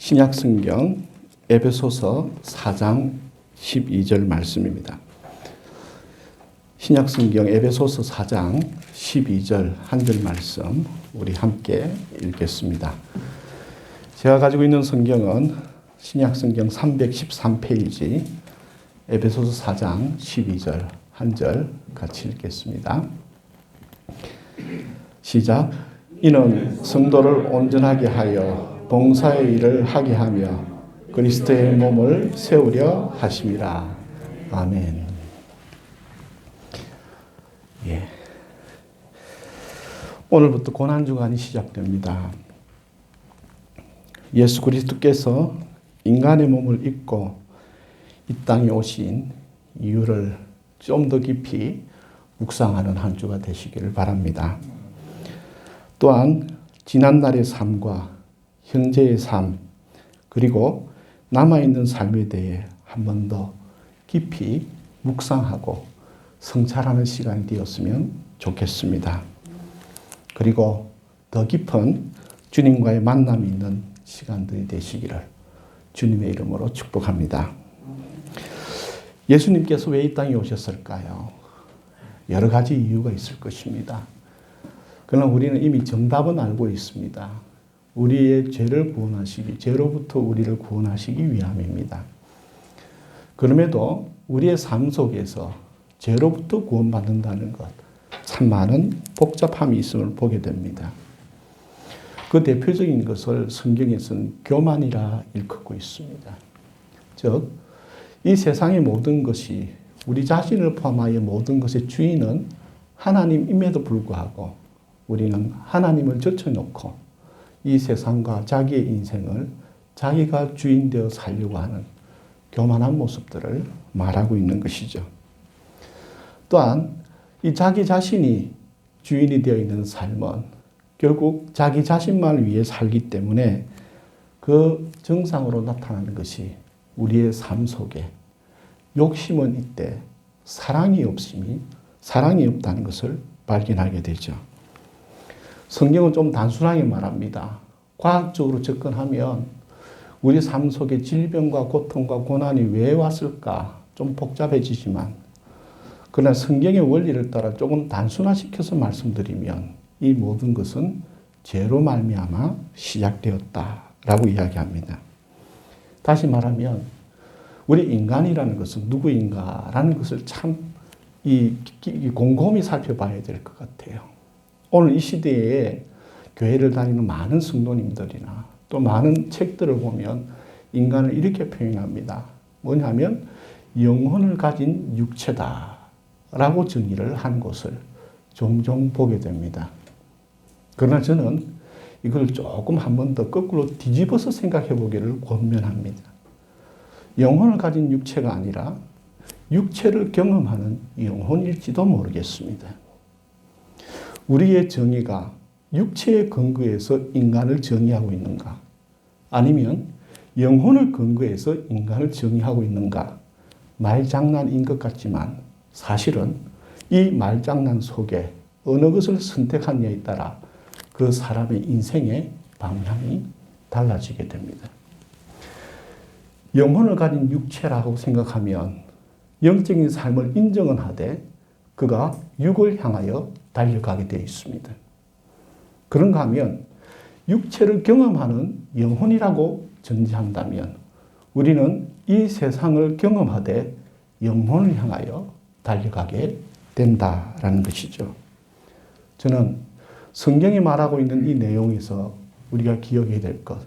신약성경 에베소서 4장 12절 말씀입니다. 신약성경 에베소서 4장 12절 한 절 말씀 우리 함께 읽겠습니다. 제가 가지고 있는 성경은 신약성경 313페이지 에베소서 4장 12절 한 절 같이 읽겠습니다. 시작. 이는 성도를 온전하게 하여 봉사의 일을 하게 하며 그리스도의 몸을 세우려 하심이라. 아멘. 예. 오늘부터 고난주간이 시작됩니다. 예수 그리스도께서 인간의 몸을 입고 이 땅에 오신 이유를 좀 더 깊이 묵상하는 한 주가 되시기를 바랍니다. 또한 지난날의 삶과 현재의 삶, 그리고 남아있는 삶에 대해 한 번 더 깊이 묵상하고 성찰하는 시간이 되었으면 좋겠습니다. 그리고 더 깊은 주님과의 만남이 있는 시간들이 되시기를 주님의 이름으로 축복합니다. 예수님께서 왜 이 땅에 오셨을까요? 여러 가지 이유가 있을 것입니다. 그러나 우리는 이미 정답은 알고 있습니다. 우리의 죄를 구원하시기, 죄로부터 우리를 구원하시기 위함입니다. 그럼에도 우리의 삶 속에서 죄로부터 구원받는다는 것, 참 많은 복잡함이 있음을 보게 됩니다. 그 대표적인 것을 성경에서는 교만이라 일컫고 있습니다. 즉, 이 세상의 모든 것이, 우리 자신을 포함하여 모든 것의 주인은 하나님임에도 불구하고 우리는 하나님을 젖혀놓고 이 세상과 자기의 인생을 자기가 주인 되어 살려고 하는 교만한 모습들을 말하고 있는 것이죠. 또한 이 자기 자신이 주인이 되어 있는 삶은 결국 자기 자신만을 위해 살기 때문에 그 정상으로 나타나는 것이 우리의 삶 속에 욕심은 있되 사랑이 없다는 것을 발견하게 되죠. 성경은 좀 단순하게 말합니다. 과학적으로 접근하면 우리 삶 속에 질병과 고통과 고난이 왜 왔을까 좀 복잡해지지만, 그러나 성경의 원리를 따라 조금 단순화시켜서 말씀드리면 이 모든 것은 죄로 말미암아 시작되었다라고 이야기합니다. 다시 말하면 우리 인간이라는 것은 누구인가라는 것을 참 곰곰이 살펴봐야 될 것 같아요. 오늘 이 시대에 교회를 다니는 많은 성도님들이나 또 많은 책들을 보면 인간을 이렇게 표현합니다. 뭐냐면 영혼을 가진 육체다라고 정의를 한 것을 종종 보게 됩니다. 그러나 저는 이걸 조금 한 번 더 거꾸로 뒤집어서 생각해 보기를 권면합니다. 영혼을 가진 육체가 아니라 육체를 경험하는 영혼일지도 모르겠습니다. 우리의 정의가 육체의 근거에서 인간을 정의하고 있는가? 아니면 영혼을 근거해서 인간을 정의하고 있는가? 말장난인 것 같지만 사실은 이 말장난 속에 어느 것을 선택하느냐에 따라 그 사람의 인생의 방향이 달라지게 됩니다. 영혼을 가진 육체라고 생각하면 영적인 삶을 인정은 하되 그가 육을 향하여 달려가게 되어 있습니다. 그런가 하면 육체를 경험하는 영혼이라고 전제한다면 우리는 이 세상을 경험하되 영혼을 향하여 달려가게 된다라는 것이죠. 저는 성경이 말하고 있는 이 내용에서 우리가 기억해야 될 것,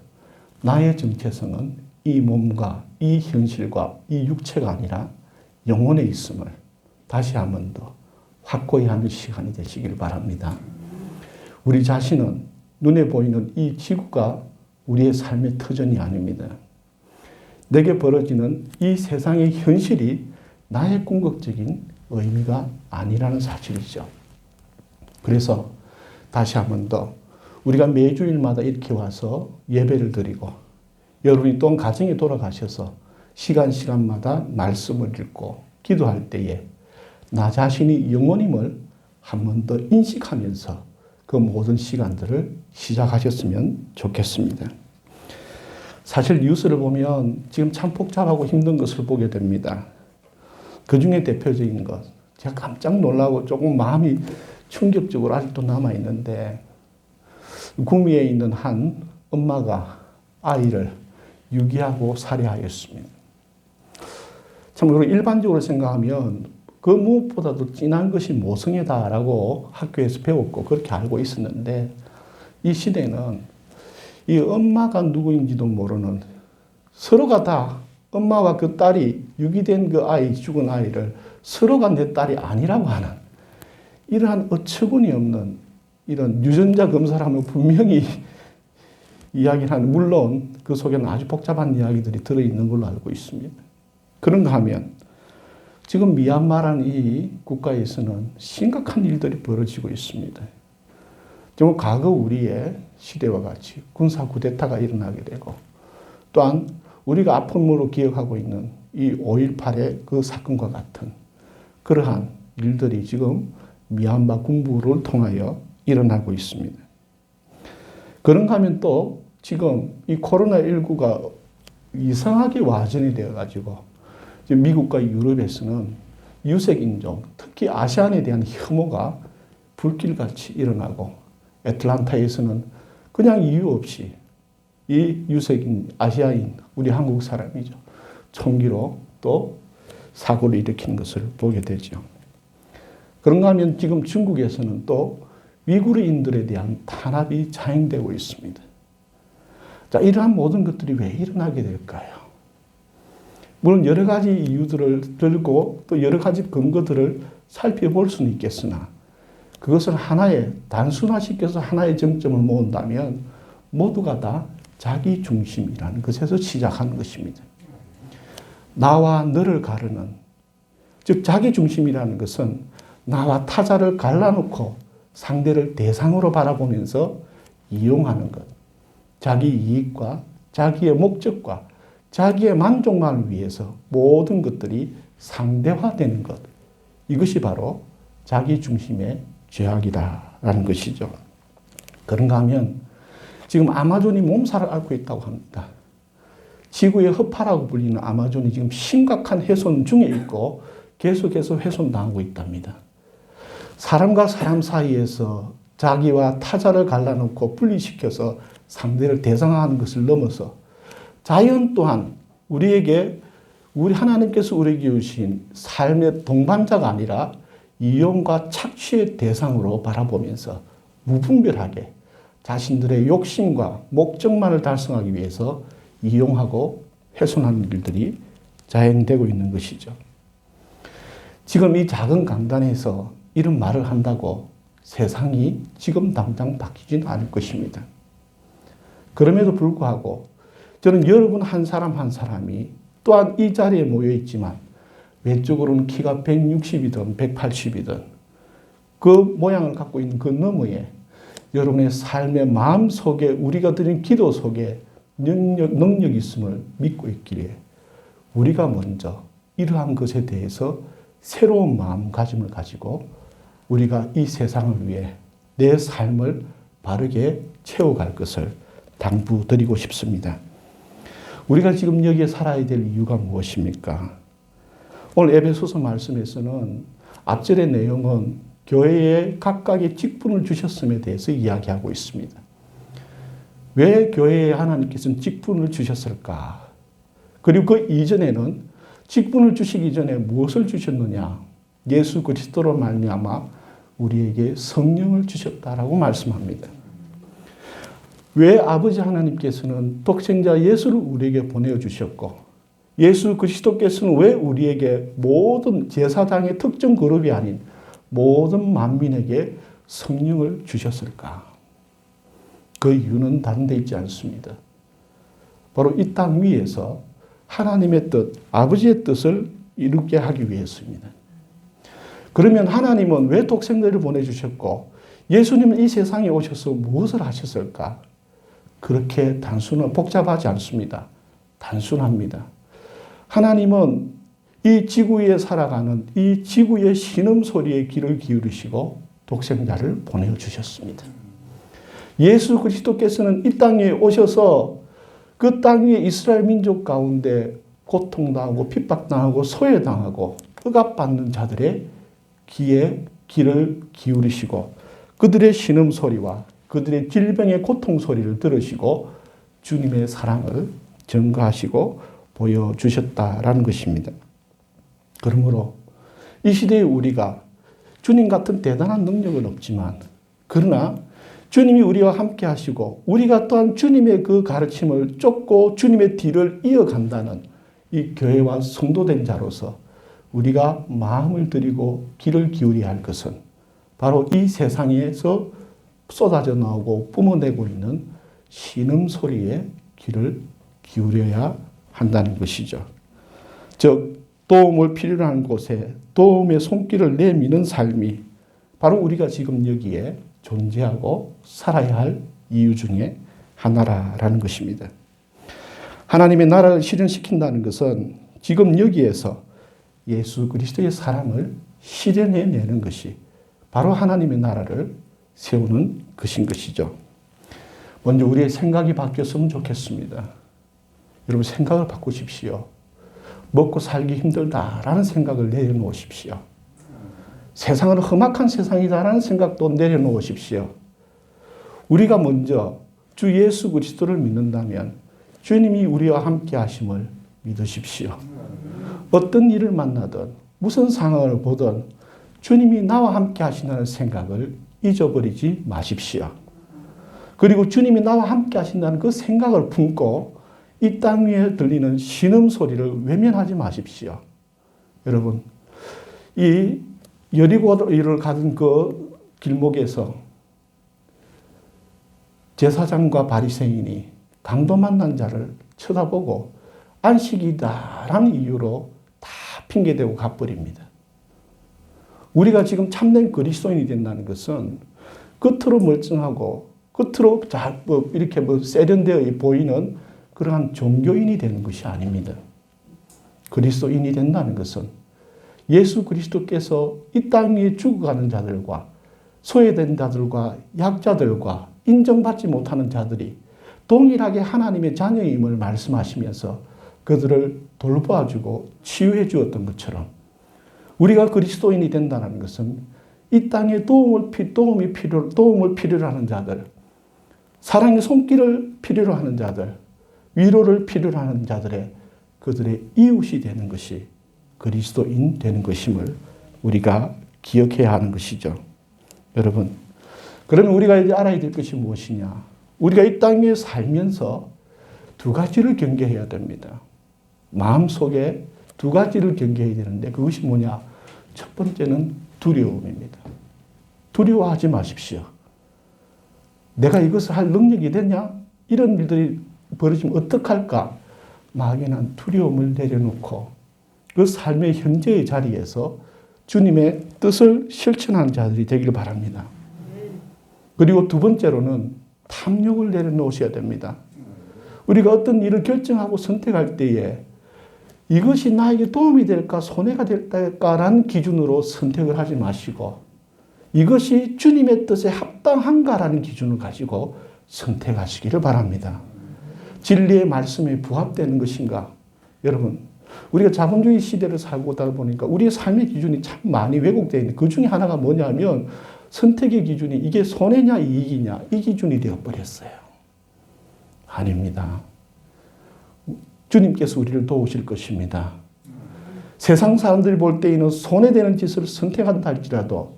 나의 정체성은 이 몸과 이 현실과 이 육체가 아니라 영혼에 있음을 다시 한 번 더 확고히 하는 시간이 되시길 바랍니다. 우리 자신은 눈에 보이는 이 지구가 우리의 삶의 터전이 아닙니다. 내게 벌어지는 이 세상의 현실이 나의 궁극적인 의미가 아니라는 사실이죠. 그래서 다시 한 번 더 우리가 매주일마다 이렇게 와서 예배를 드리고 여러분이 또한 가정에 돌아가셔서 시간마다 말씀을 읽고 기도할 때에 나 자신이 영혼임을 한 번 더 인식하면서 그 모든 시간들을 시작하셨으면 좋겠습니다. 사실 뉴스를 보면 지금 참 복잡하고 힘든 것을 보게 됩니다. 그 중에 대표적인 것, 제가 깜짝 놀라고 조금 마음이 충격적으로 아직도 남아있는데, 구미에 있는 한 엄마가 아이를 유기하고 살해하였습니다. 참, 그리고 일반적으로 생각하면 그 무엇보다도 진한 것이 모성애다라고 학교에서 배웠고 그렇게 알고 있었는데, 이 시대는 이 엄마가 누구인지도 모르는, 서로가 다 엄마와 그 딸이 유기된 그 아이, 죽은 아이를 서로가 내 딸이 아니라고 하는 이러한 어처구니 없는 이런 유전자 검사를 하면 분명히 이야기를 하는, 물론 그 속에는 아주 복잡한 이야기들이 들어있는 걸로 알고 있습니다. 그런가 하면 지금 미얀마라는 이 국가에서는 심각한 일들이 벌어지고 있습니다. 정말 과거 우리의 시대와 같이 군사 쿠데타가 일어나게 되고, 또한 우리가 아픔으로 기억하고 있는 이 5.18의 그 사건과 같은 그러한 일들이 지금 미얀마 군부를 통하여 일어나고 있습니다. 그런가 하면 또 지금 이 코로나19가 이상하게 와전이 되어가지고 지금 미국과 유럽에서는 유색인종, 특히 아시안에 대한 혐오가 불길같이 일어나고, 애틀란타에서는 그냥 이유 없이 이 유색인, 아시아인, 우리 한국 사람이죠, 총기로 또 사고를 일으키는 것을 보게 되죠. 그런가 하면 지금 중국에서는 또 위구르인들에 대한 탄압이 자행되고 있습니다. 자, 이러한 모든 것들이 왜 일어나게 될까요? 물론 여러 가지 이유들을 들고 또 여러 가지 근거들을 살펴볼 수는 있겠으나, 그것을 하나의 단순화시켜서 하나의 정점을 모은다면 모두가 다 자기 중심이라는 것에서 시작하는 것입니다. 나와 너를 가르는, 즉 자기 중심이라는 것은 나와 타자를 갈라놓고 상대를 대상으로 바라보면서 이용하는 것, 자기 이익과 자기의 목적과 자기의 만족만을 위해서 모든 것들이 상대화되는 것, 이것이 바로 자기 중심의 죄악이다라는 것이죠. 그런가 하면 지금 아마존이 몸살을 앓고 있다고 합니다. 지구의 허파라고 불리는 아마존이 지금 심각한 훼손 중에 있고 계속해서 훼손당하고 있답니다. 사람과 사람 사이에서 자기와 타자를 갈라놓고 분리시켜서 상대를 대상화하는 것을 넘어서 자연 또한 우리 하나님께서 우리에게 주신 삶의 동반자가 아니라 이용과 착취의 대상으로 바라보면서 무분별하게 자신들의 욕심과 목적만을 달성하기 위해서 이용하고 훼손하는 일들이 자행되고 있는 것이죠. 지금 이 작은 강단에서 이런 말을 한다고 세상이 지금 당장 바뀌지는 않을 것입니다. 그럼에도 불구하고 저는 여러분 한 사람 한 사람이 또한 이 자리에 모여 있지만 외적으로는 키가 160이든 180이든 그 모양을 갖고 있는 그 너머에 여러분의 삶의 마음 속에 우리가 드린 기도 속에 능력이 있음을 믿고 있기에 우리가 먼저 이러한 것에 대해서 새로운 마음가짐을 가지고 우리가 이 세상을 위해 내 삶을 바르게 채워갈 것을 당부드리고 싶습니다. 우리가 지금 여기에 살아야 될 이유가 무엇입니까? 오늘 에베소서 말씀에서는 앞절의 내용은 교회에 각각의 직분을 주셨음에 대해서 이야기하고 있습니다. 왜 교회에 하나님께서는 직분을 주셨을까? 그리고 그 이전에는 직분을 주시기 전에 무엇을 주셨느냐? 예수 그리스도로 말미암아 우리에게 성령을 주셨다라고 말씀합니다. 왜 아버지 하나님께서는 독생자 예수를 우리에게 보내주셨고 예수 그리스도께서는 왜 우리에게 모든 제사장의 특정 그룹이 아닌 모든 만민에게 성령을 주셨을까? 그 이유는 다른 데 있지 않습니다. 바로 이 땅 위에서 하나님의 뜻, 아버지의 뜻을 이루게 하기 위해서입니다. 그러면 하나님은 왜 독생자를 보내주셨고 예수님은 이 세상에 오셔서 무엇을 하셨을까? 그렇게 복잡하지 않습니다. 단순합니다. 하나님은 이 지구에 살아가는 이 지구의 신음소리에 귀를 기울이시고 독생자를 보내주셨습니다. 예수 그리스도께서는 이 땅에 오셔서 그 땅 위에 이스라엘 민족 가운데 고통당하고 핍박당하고 소외당하고 억압받는 자들의 귀를 기울이시고 그들의 신음소리와 그들의 질병의 고통소리를 들으시고 주님의 사랑을 증거하시고 보여주셨다라는 것입니다. 그러므로 이 시대에 우리가 주님 같은 대단한 능력은 없지만 그러나 주님이 우리와 함께 하시고 우리가 또한 주님의 그 가르침을 쫓고 주님의 뒤를 이어간다는 이 교회와 성도된 자로서 우리가 마음을 들이고 귀를 기울여야 할 것은 바로 이 세상에서 쏟아져 나오고 뿜어내고 있는 신음소리에 귀를 기울여야 한다는 것이죠. 즉 도움을 필요로 하는 곳에 도움의 손길을 내미는 삶이 바로 우리가 지금 여기에 존재하고 살아야 할 이유 중에 하나라는 것입니다. 하나님의 나라를 실현시킨다는 것은 지금 여기에서 예수 그리스도의 사랑을 실현해내는 것이 바로 하나님의 나라를 세우는 것인 것이죠. 먼저 우리의 생각이 바뀌었으면 좋겠습니다. 여러분 생각을 바꾸십시오. 먹고 살기 힘들다라는 생각을 내려놓으십시오. 세상은 험악한 세상이다라는 생각도 내려놓으십시오. 우리가 먼저 주 예수 그리스도를 믿는다면 주님이 우리와 함께 하심을 믿으십시오. 어떤 일을 만나든 무슨 상황을 보든 주님이 나와 함께 하신다는 생각을 잊어버리지 마십시오. 그리고 주님이 나와 함께 하신다는 그 생각을 품고 이 땅 위에 들리는 신음소리를 외면하지 마십시오. 여러분, 이 여리고를 가던 그 길목에서 제사장과 바리새인이 강도 만난 자를 쳐다보고 안식이다라는 이유로 다 핑계대고 가버립니다. 우리가 지금 참된 그리스도인이 된다는 것은 겉으로 멀쩡하고 겉으로 이렇게 세련되어 보이는 그러한 종교인이 되는 것이 아닙니다. 그리스도인이 된다는 것은 예수 그리스도께서 이 땅 위에 죽어가는 자들과 소외된 자들과 약자들과 인정받지 못하는 자들이 동일하게 하나님의 자녀임을 말씀하시면서 그들을 돌보아주고 치유해 주었던 것처럼 우리가 그리스도인이 된다는 것은 이 땅에 도움을 필요로 하는 자들, 사랑의 손길을 필요로 하는 자들, 위로를 필요로 하는 자들의 그들의 이웃이 되는 것이 그리스도인 되는 것임을 우리가 기억해야 하는 것이죠. 여러분, 그러면 우리가 이제 알아야 될 것이 무엇이냐? 우리가 이 땅에 살면서 두 가지를 경계해야 됩니다. 마음속에 두 가지를 경계해야 되는데 그것이 뭐냐? 첫 번째는 두려움입니다. 두려워하지 마십시오. 내가 이것을 할 능력이 되냐? 이런 일들이 벌어지면 어떡할까? 막연한 두려움을 내려놓고 그 삶의 현재의 자리에서 주님의 뜻을 실천하는 자들이 되기를 바랍니다. 그리고 두 번째로는 탐욕을 내려놓으셔야 됩니다. 우리가 어떤 일을 결정하고 선택할 때에 이것이 나에게 도움이 될까 손해가 될까라는 기준으로 선택을 하지 마시고 이것이 주님의 뜻에 합당한가라는 기준을 가지고 선택하시기를 바랍니다. 진리의 말씀에 부합되는 것인가? 여러분, 우리가 자본주의 시대를 살고 있다 보니까 우리의 삶의 기준이 참 많이 왜곡되어 있는데 그 중에 하나가 뭐냐면 선택의 기준이 이게 손해냐 이익이냐 이 기준이 되어버렸어요. 아닙니다. 주님께서 우리를 도우실 것입니다. 세상 사람들이 볼 때에는 손해되는 짓을 선택한다 할지라도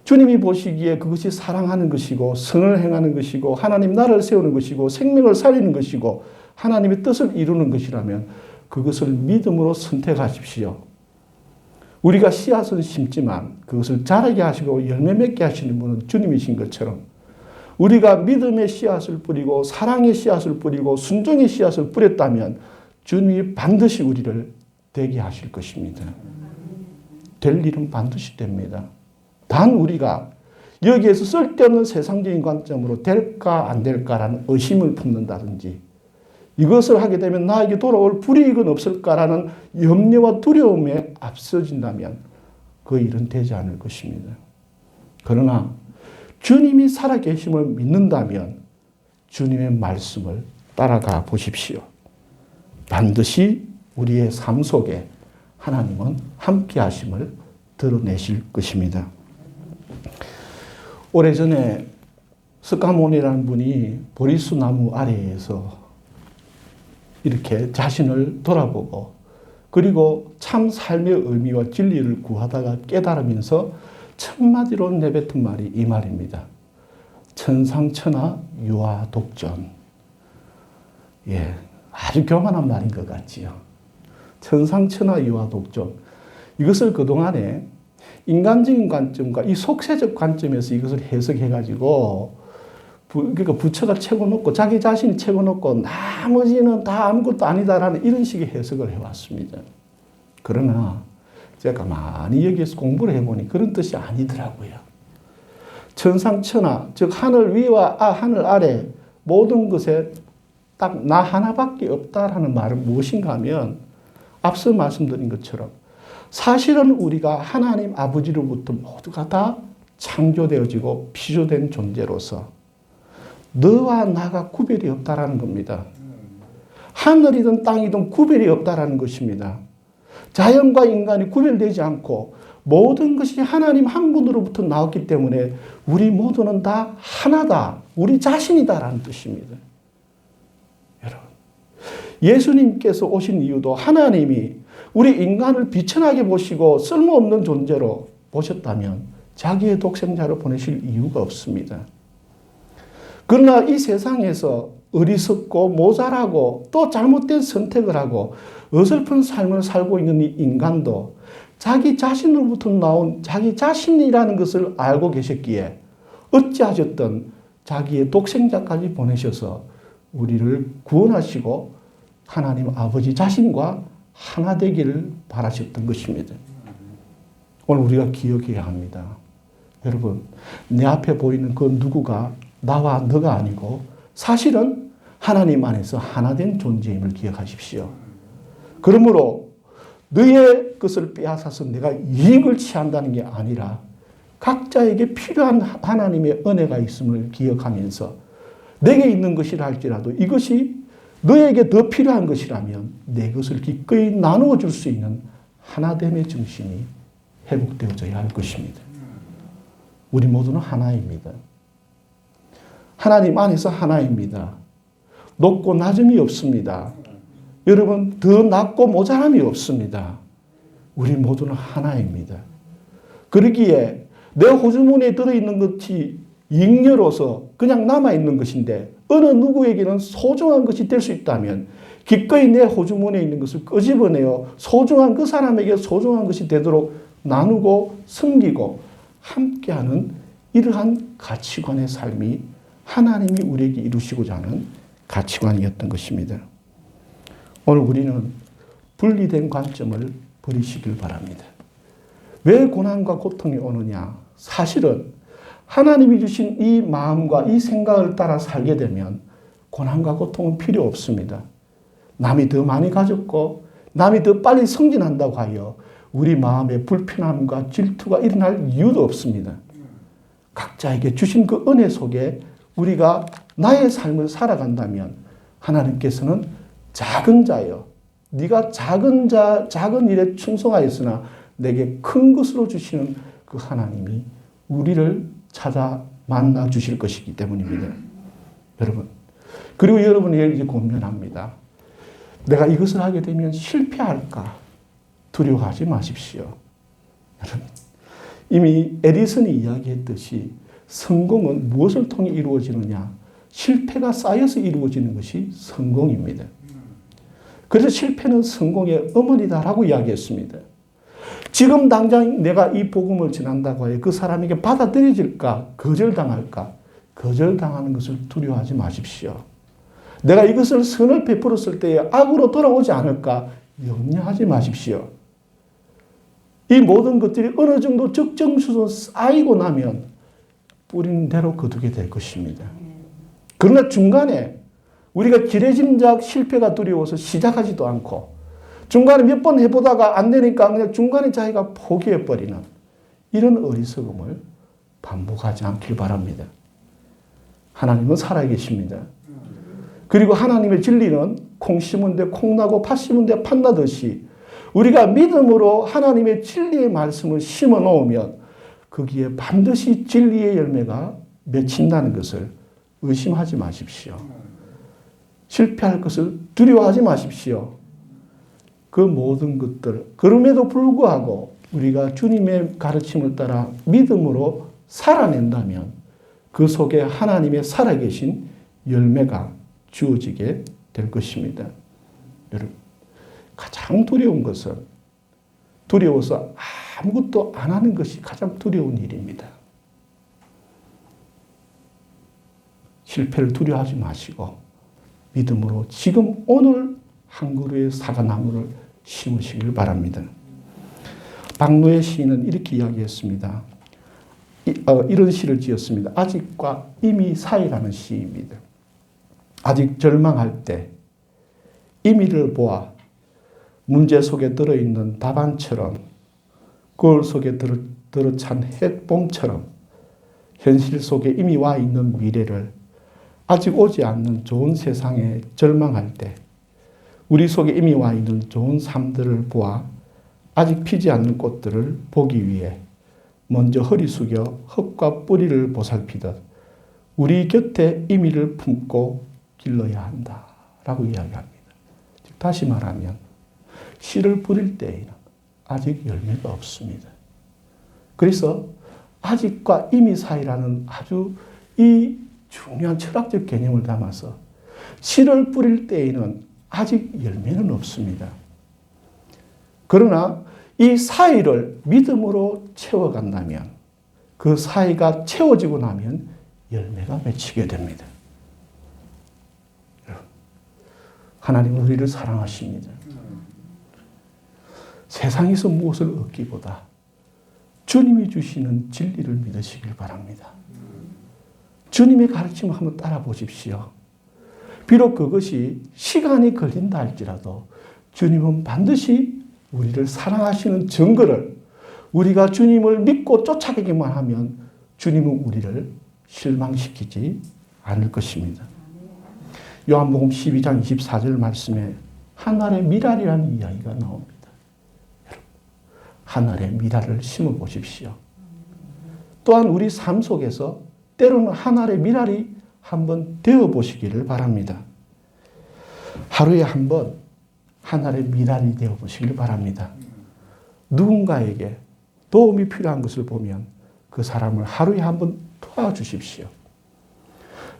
주님이 보시기에 그것이 사랑하는 것이고 선을 행하는 것이고 하나님 나라를 세우는 것이고 생명을 살리는 것이고 하나님의 뜻을 이루는 것이라면 그것을 믿음으로 선택하십시오. 우리가 씨앗은 심지만 그것을 자라게 하시고 열매 맺게 하시는 분은 주님이신 것처럼 우리가 믿음의 씨앗을 뿌리고 사랑의 씨앗을 뿌리고 순종의 씨앗을 뿌렸다면 주님이 반드시 우리를 되게 하실 것입니다. 될 일은 반드시 됩니다. 단 우리가 여기에서 쓸데없는 세상적인 관점으로 될까 안 될까라는 의심을 품는다든지 이것을 하게 되면 나에게 돌아올 불이익은 없을까라는 염려와 두려움에 앞서진다면 그 일은 되지 않을 것입니다. 그러나 주님이 살아계심을 믿는다면 주님의 말씀을 따라가 보십시오. 반드시 우리의 삶 속에 하나님은 함께 하심을 드러내실 것입니다. 오래전에 스카몬이라는 분이 보리수 나무 아래에서 이렇게 자신을 돌아보고 그리고 참 삶의 의미와 진리를 구하다가 깨달으면서 첫마디로 내뱉은 말이 이 말입니다. 천상천하 유아독전. 예, 아주 교만한 말인 것 같지요. 천상천하 유아독전. 이것을 그동안에 인간적인 관점과 이 속세적 관점에서 이것을 해석해가지고 그러니까 부처가 최고 높고 자기 자신이 최고 높고 나머지는 다 아무것도 아니다라는 이런 식의 해석을 해왔습니다. 그러나 제가 많이 여기에서 공부를 해보니 그런 뜻이 아니더라고요. 천상천하, 즉 하늘 위와 하늘 아래 모든 것에 딱 나 하나밖에 없다라는 말은 무엇인가 하면 앞서 말씀드린 것처럼 사실은 우리가 하나님 아버지로부터 모두가 다 창조되어지고 피조된 존재로서 너와 나가 구별이 없다라는 겁니다. 하늘이든 땅이든 구별이 없다라는 것입니다. 자연과 인간이 구별되지 않고 모든 것이 하나님 한 분으로부터 나왔기 때문에 우리 모두는 다 하나다. 우리 자신이다라는 뜻입니다. 여러분, 예수님께서 오신 이유도 하나님이 우리 인간을 비천하게 보시고 쓸모없는 존재로 보셨다면 자기의 독생자를 보내실 이유가 없습니다. 그러나 이 세상에서 어리석고 모자라고 또 잘못된 선택을 하고 어설픈 삶을 살고 있는 이 인간도 자기 자신으로부터 나온 자기 자신이라는 것을 알고 계셨기에 어찌하셨든 자기의 독생자까지 보내셔서 우리를 구원하시고 하나님 아버지 자신과 하나 되기를 바라셨던 것입니다. 오늘 우리가 기억해야 합니다. 여러분, 내 앞에 보이는 그 누구가 나와 너가 아니고 사실은 하나님 안에서 하나 된 존재임을 기억하십시오. 그러므로 너의 것을 빼앗아서 내가 이익을 취한다는 게 아니라 각자에게 필요한 하나님의 은혜가 있음을 기억하면서 내게 있는 것이라 할지라도 이것이 너에게 더 필요한 것이라면 내 것을 기꺼이 나누어 줄 수 있는 하나됨의 정신이 회복되어져야 할 것입니다. 우리 모두는 하나입니다. 하나님 안에서 하나입니다. 높고 낮음이 없습니다. 여러분, 더 낮고 모자람이 없습니다. 우리 모두는 하나입니다. 그러기에 내 호주머니에 들어있는 것이 잉여로서 그냥 남아있는 것인데 어느 누구에게는 소중한 것이 될 수 있다면 기꺼이 내 호주머니에 있는 것을 끄집어내어 소중한 그 사람에게 소중한 것이 되도록 나누고 섬기고 함께하는 이러한 가치관의 삶이 하나님이 우리에게 이루시고자 하는 가치관이었던 것입니다. 오늘 우리는 분리된 관점을 버리시길 바랍니다. 왜 고난과 고통이 오느냐? 사실은 하나님이 주신 이 마음과 이 생각을 따라 살게 되면 고난과 고통은 필요 없습니다. 남이 더 많이 가졌고 남이 더 빨리 승진한다고 하여 우리 마음에 불편함과 질투가 일어날 이유도 없습니다. 각자에게 주신 그 은혜 속에 우리가 나의 삶을 살아간다면 하나님께서는 작은 자여 네가 작은 일에 충성하였으나 내게 큰 것으로 주시는 그 하나님이 우리를 찾아 만나 주실 것이기 때문입니다. 여러분, 그리고 여러분이 이제 고민합니다. 내가 이것을 하게 되면 실패할까? 두려워하지 마십시오. 여러분, 이미 에디슨이 이야기했듯이 성공은 무엇을 통해 이루어지느냐? 실패가 쌓여서 이루어지는 것이 성공입니다. 그래서 실패는 성공의 어머니다라고 이야기했습니다. 지금 당장 내가 이 복음을 전한다고 하여 그 사람에게 받아들여질까? 거절당할까? 거절당하는 것을 두려워하지 마십시오. 내가 이것을 선을 베풀었을 때에 악으로 돌아오지 않을까? 염려하지 마십시오. 이 모든 것들이 어느 정도 적정 수준 쌓이고 나면 뿌린 대로 거두게 될 것입니다. 그러나 중간에 우리가 기레짐작 실패가 두려워서 시작하지도 않고 중간에 몇 번 해보다가 안 되니까 그냥 중간에 자기가 포기해버리는 이런 어리석음을 반복하지 않길 바랍니다. 하나님은 살아계십니다. 그리고 하나님의 진리는 콩 심은 데 콩 나고 팥 심은 데 팥 나듯이 우리가 믿음으로 하나님의 진리의 말씀을 심어 놓으면 거기에 반드시 진리의 열매가 맺힌다는 것을 의심하지 마십시오. 실패할 것을 두려워하지 마십시오. 그 모든 것들, 그럼에도 불구하고 우리가 주님의 가르침을 따라 믿음으로 살아낸다면 그 속에 하나님의 살아계신 열매가 주어지게 될 것입니다. 여러분, 가장 두려운 것은 두려워서 아무것도 안 하는 것이 가장 두려운 일입니다. 실패를 두려워하지 마시고 믿음으로 지금 오늘 한 그루의 사과나무를 심으시길 바랍니다. 박노해 시인은 이렇게 이야기했습니다. 이런 시를 지었습니다. 아직과 이미 사이라는 시입니다. 아직 절망할 때 이미를 보아 문제 속에 들어있는 답안처럼 거울 속에 들어찬 햇봄처럼 현실 속에 이미 와 있는 미래를 아직 오지 않는 좋은 세상에 절망할 때 우리 속에 이미 와 있는 좋은 삶들을 보아 아직 피지 않는 꽃들을 보기 위해 먼저 허리 숙여 흙과 뿌리를 보살피듯 우리 곁에 이미를 품고 길러야 한다라고 이야기합니다. 즉 다시 말하면 씨를 뿌릴 때에는 아직 열매가 없습니다. 그래서 아직과 이미 사이라는 아주 이 중요한 철학적 개념을 담아서 씨를 뿌릴 때에는 아직 열매는 없습니다. 그러나 이 사이를 믿음으로 채워간다면 그 사이가 채워지고 나면 열매가 맺히게 됩니다. 하나님은 우리를 사랑하십니다. 세상에서 무엇을 얻기보다 주님이 주시는 진리를 믿으시길 바랍니다. 주님의 가르침을 한번 따라 보십시오. 비록 그것이 시간이 걸린다 할지라도 주님은 반드시 우리를 사랑하시는 증거를 우리가 주님을 믿고 쫓아가기만 하면 주님은 우리를 실망시키지 않을 것입니다. 요한복음 12장 24절 말씀에 하늘의 미랄이라는 이야기가 나옵니다. 여러분, 하늘의 미랄을 심어 보십시오. 또한 우리 삶 속에서 때로는 하늘의 미랄이 한번 되어 보시기를 바랍니다. 하루에 한번 하늘의 미랄이 되어 보시기를 바랍니다. 누군가에게 도움이 필요한 것을 보면 그 사람을 하루에 한번 도와주십시오.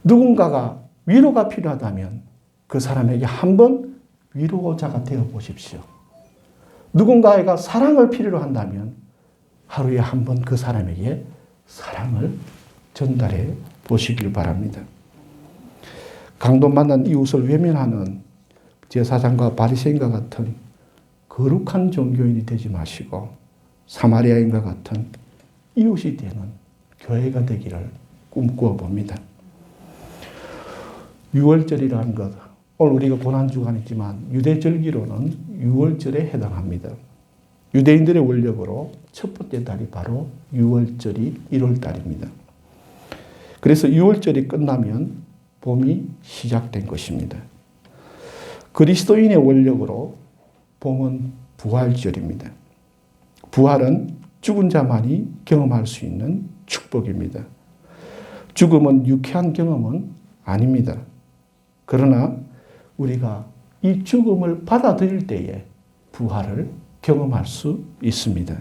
누군가가 위로가 필요하다면 그 사람에게 한번 위로자가 되어 보십시오. 누군가가 사랑을 필요로 한다면 하루에 한번 그 사람에게 사랑을 전달해 보시길 바랍니다. 강도 만난 이웃을 외면하는 제사장과 바리새인과 같은 거룩한 종교인이 되지 마시고 사마리아인과 같은 이웃이 되는 교회가 되기를 꿈꾸어 봅니다. 6월절이라는 것, 오늘 우리가 고난주간이지만 유대절기로는 6월절에 해당합니다. 유대인들의 원력으로 첫 번째 달이 바로 6월절이 1월달입니다. 그래서 6월절이 끝나면 봄이 시작된 것입니다. 그리스도인의 원력으로 봄은 부활절입니다. 부활은 죽은 자만이 경험할 수 있는 축복입니다. 죽음은 유쾌한 경험은 아닙니다. 그러나 우리가 이 죽음을 받아들일 때에 부활을 경험할 수 있습니다.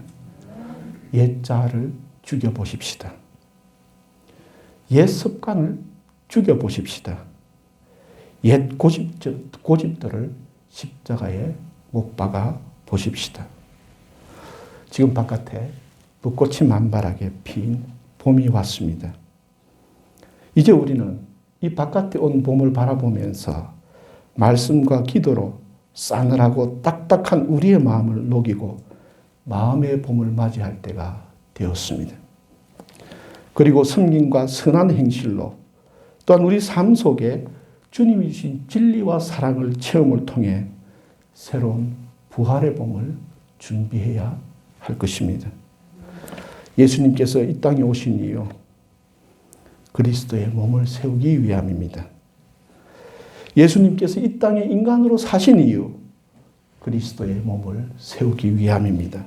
옛자를 죽여보십시다. 옛 습관을 죽여보십시다. 옛 고집들을 십자가에 못 박아 보십시다. 지금 바깥에 벚꽃이 만발하게 핀 봄이 왔습니다. 이제 우리는 이 바깥에 온 봄을 바라보면서 말씀과 기도로 싸늘하고 딱딱한 우리의 마음을 녹이고 마음의 봄을 맞이할 때가 되었습니다. 그리고 섬김과 선한 행실로 또한 우리 삶 속에 주님이 주신 진리와 사랑을 체험을 통해 새로운 부활의 봄을 준비해야 할 것입니다. 예수님께서 이 땅에 오신 이유, 그리스도의 몸을 세우기 위함입니다. 예수님께서 이 땅에 인간으로 사신 이유, 그리스도의 몸을 세우기 위함입니다.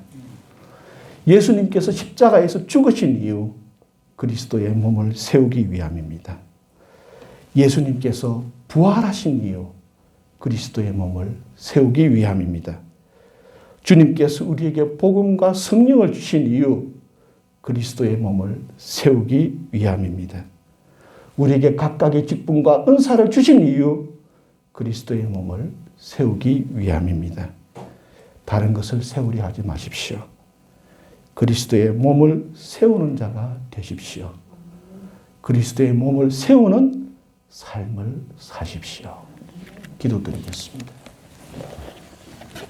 예수님께서 십자가에서 죽으신 이유, 그리스도의 몸을 세우기 위함입니다. 예수님께서 부활하신 이유, 그리스도의 몸을 세우기 위함입니다. 주님께서 우리에게 복음과 성령을 주신 이유, 그리스도의 몸을 세우기 위함입니다. 우리에게 각각의 직분과 은사를 주신 이유, 그리스도의 몸을 세우기 위함입니다. 다른 것을 세우려 하지 마십시오. 그리스도의 몸을 세우는 자가 되십시오. 그리스도의 몸을 세우는 삶을 사십시오. 기도드리겠습니다.